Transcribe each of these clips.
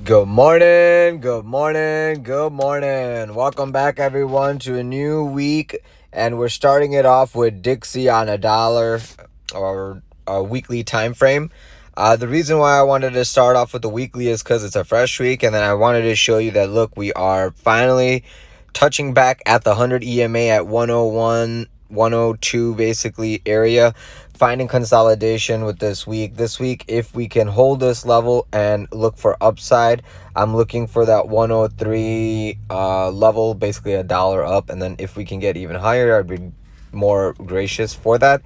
Good morning, good morning, good morning. Welcome back, everyone, to a new week, and we're starting it off with DXY on $1 or a weekly time frame. The reason why I wanted to start off with the weekly is because it's a fresh week, and then I wanted to show you that, look, we are finally touching back at the 100 EMA at 101, 102 basically area, finding consolidation with this week. This week, if we can hold this level and look for upside, I'm looking for that 103 level, basically $1 up, and then if we can get even higher, I'd be more gracious for that.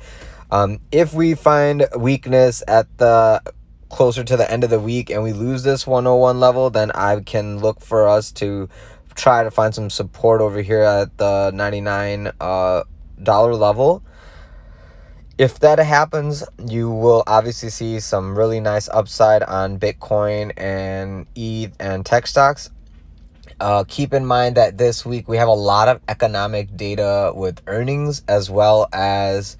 If we find weakness at the closer to the end of the week and we lose this 101 level, then I can look for us to try to find some support over here at the $99 level. If that happens, you will obviously see some really nice upside on Bitcoin and ETH and tech stocks. Keep in mind that this week we have a lot of economic data with earnings, as well as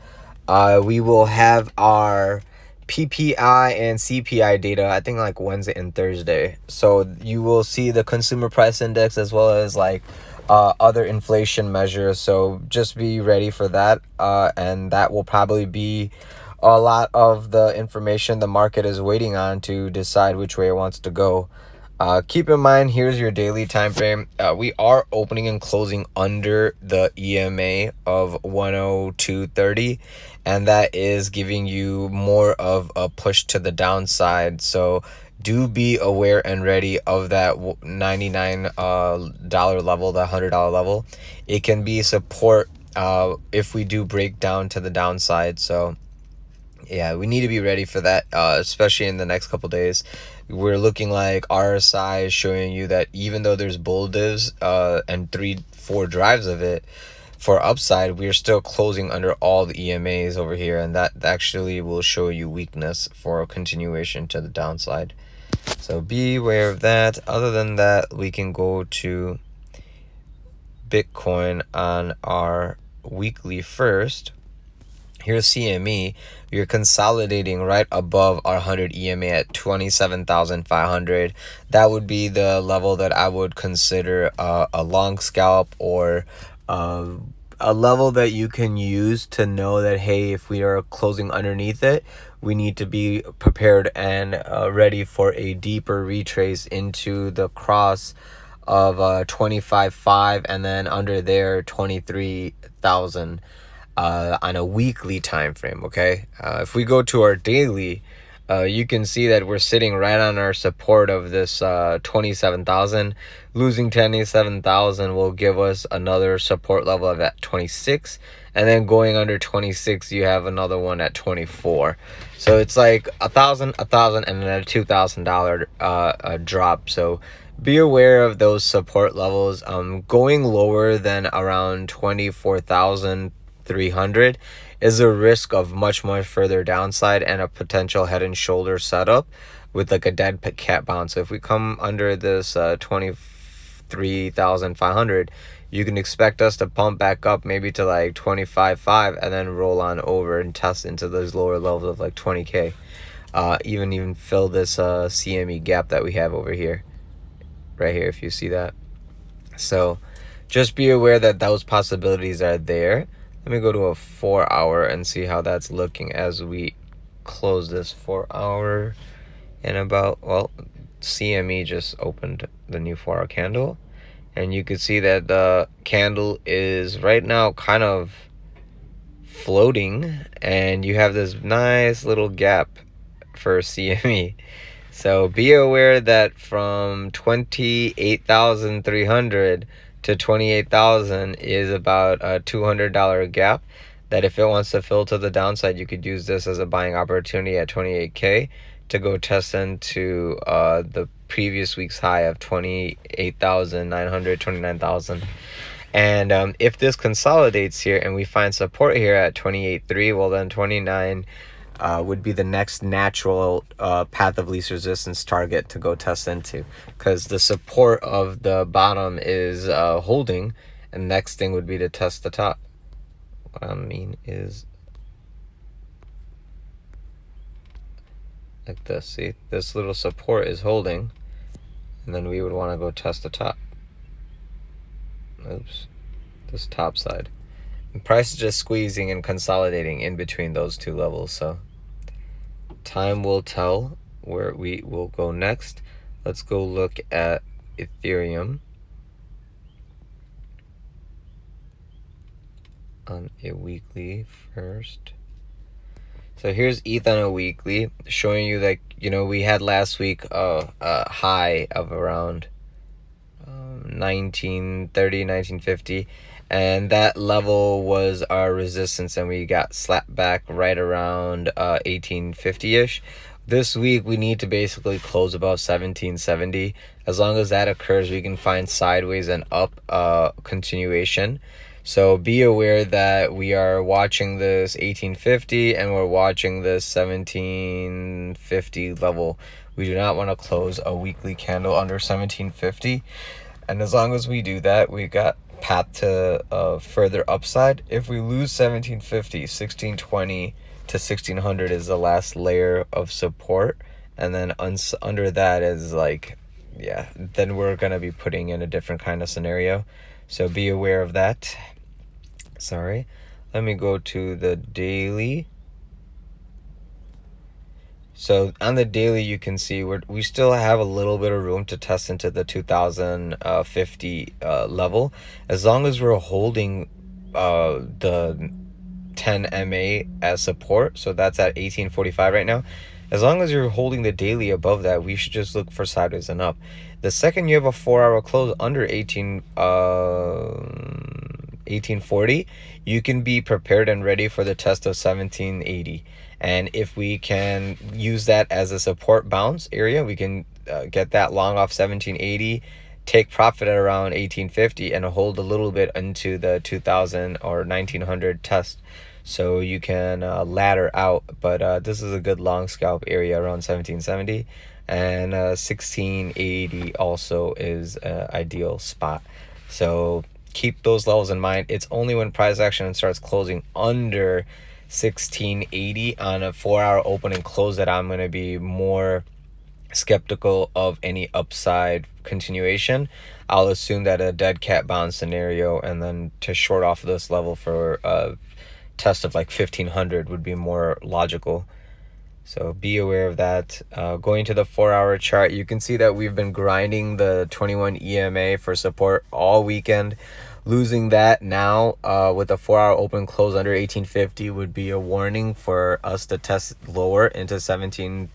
we will have our PPI and CPI data, I think like Wednesday and Thursday. So you will see the consumer price index as well as like other inflation measures. So just be ready for that. And that will probably be a lot of the information the market is waiting on to decide which way it wants to go. Keep in mind, here's your daily time frame. We are opening and closing under the EMA of 102.30, and that is giving you more of a push to the downside. So do be aware and ready of that $99 level, the $100 level. It can be support if we do break down to the downside. So yeah, we need to be ready for that, especially in the next couple days. We're looking like RSI is showing you that even though there's bull divs and 3-4 drives of it for upside, we're still closing under all the EMAs over here, and that actually will show you weakness for a continuation to the downside. So be aware of that. Other than that, we can go to Bitcoin on our weekly first. Here's CME. You're consolidating right above our 100 EMA at 27,500. That would be the level that I would consider a long scalp, or a level that you can use to know that, hey, if we are closing underneath it, we need to be prepared and ready for a deeper retrace into the cross of 25.5, and then under there 23,000 on a weekly time frame. Okay, if we go to our daily, you can see that we're sitting right on our support of this 27,000. Losing 27,000 will give us another support level of at 26, and then going under 26, you have another one at 24. So it's like $1,000, and then a $2,000 drop. So be aware of those support levels. Going lower than around 24,300 is a risk of much further downside and a potential head and shoulder setup with like a dead cat bounce. So if we come under this 23,500, you can expect us to pump back up maybe to like 25.5 and then roll on over and test into those lower levels of like 20k. Even fill this CME gap that we have over here, right here, if you see that. So just be aware that those possibilities are there. Let me go to a 4-hour and see how that's looking as we close this 4-hour. And about, well, CME just opened the new 4-hour candle, and you can see that the candle is right now kind of floating, and you have this nice little gap for CME. So be aware that from 28,300 to 28,000 is about a $200 gap, that if it wants to fill to the downside, you could use this as a buying opportunity at 28k to go test into the previous week's high of 28,900, 29,000. And if this consolidates here and we find support here at 28.3, well, then 29 would be the next natural path of least resistance target to go test into, because the support of the bottom is holding, and next thing would be to test the top. What I mean is like this. See, this little support is holding, And then we would want to go test the top. Oops. This top side. And price is just squeezing and consolidating in between those two levels. So time will tell where we will go next. Let's go look at Ethereum on a weekly first. So here's ETH on a weekly, showing you that, we had last week a high of around 1930, 1950, and that level was our resistance, and we got slapped back right around 1850-ish. This week we need to basically close above 1770. As long as that occurs, we can find sideways and up continuation. So be aware that we are watching this 1850 and we're watching this 1750 level. We do not want to close a weekly candle under 1750. And as long as we do that, we got path to further upside. If we lose 1750, 1620 to 1600 is the last layer of support. And then under that is then we're going to be putting in a different kind of scenario. So be aware of that. Sorry. Let me go to the daily. So on the daily, you can see we still have a little bit of room to test into the 2050 level. As long as we're holding the 10 MA as support, so that's at 1845 right now. As long as you're holding the daily above that, we should just look for sideways and up. The second you have a 4-hour close under 1840, you can be prepared and ready for the test of 1780. And if we can use that as a support bounce area, we can get that long off 1780, take profit at around 1850, and hold a little bit into the 2000 or 1900 test. So you can ladder out. But this is a good long scalp area around 1770. And 1680 also is an ideal spot. So keep those levels in mind. It's only when price action starts closing under 1680 on a 4-hour open and close that I'm going to be more skeptical of any upside continuation. I'll assume that a dead cat bounce scenario, and then to short off this level for a test of 1500 would be more logical. So be aware of that. Going to the 4-hour chart, you can see that we've been grinding the 21 EMA for support all weekend. Losing that now with a 4-hour open close under 1850 would be a warning for us to test lower into 1730,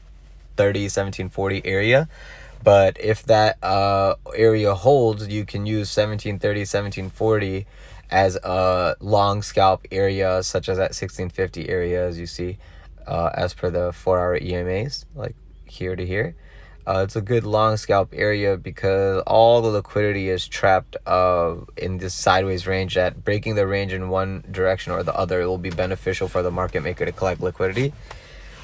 1740 area. But if that area holds, you can use 1730, 1740 as a long scalp area, such as that 1650 area, as you see, as per the 4-hour EMAs, like here to here. It's a good long scalp area because all the liquidity is trapped in this sideways range, that breaking the range in one direction or the other, it will be beneficial for the market maker to collect liquidity.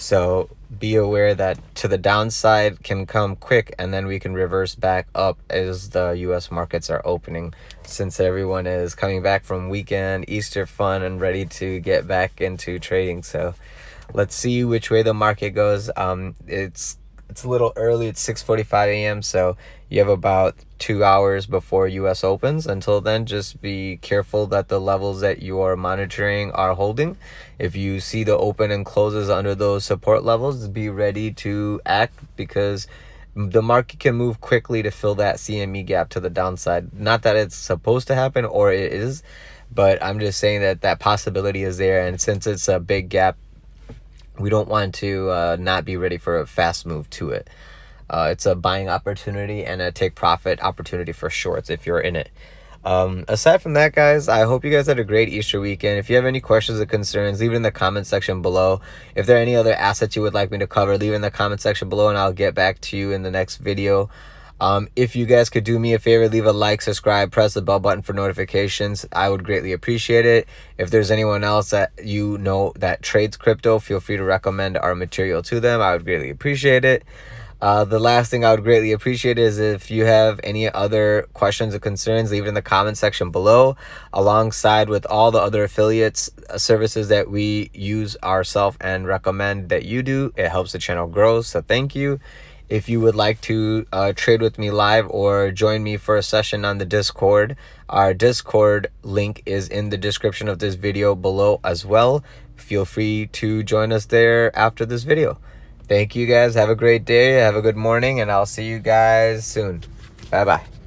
So be aware that to the downside can come quick, and then we can reverse back up as the US markets are opening, since everyone is coming back from weekend, Easter fun, and ready to get back into trading. So let's see which way the market goes. It's a little early. It's 6:45 a.m. So you have about 2 hours before US opens. Until then, just be careful that the levels that you are monitoring are holding. If you see the open and closes under those support levels, be ready to act, because the market can move quickly to fill that CME gap to the downside. Not that it's supposed to happen, or it is, but I'm just saying that that possibility is there. And since it's a big gap, we don't want to not be ready for a fast move to it. It's a buying opportunity and a take profit opportunity for shorts if you're in it. Aside from that, guys, I hope you guys had a great Easter weekend. If you have any questions or concerns, leave it in the comment section below. If there are any other assets you would like me to cover, leave it in the comment section below, and I'll get back to you in the next video. If you guys could do me a favor, leave a like, subscribe, press the bell button for notifications. I would greatly appreciate it. If there's anyone else that you know that trades crypto, feel free to recommend our material to them. I would greatly appreciate it. The last thing I would greatly appreciate is if you have any other questions or concerns, leave it in the comment section below, alongside with all the other affiliates services that we use ourselves and recommend that you do. It helps the channel grow, so thank you. If you would like to trade with me live or join me for a session on the Discord, our Discord link is in the description of this video below as well. Feel free to join us there after this video. Thank you guys. Have a great day. Have a good morning, and I'll see you guys soon. Bye-bye.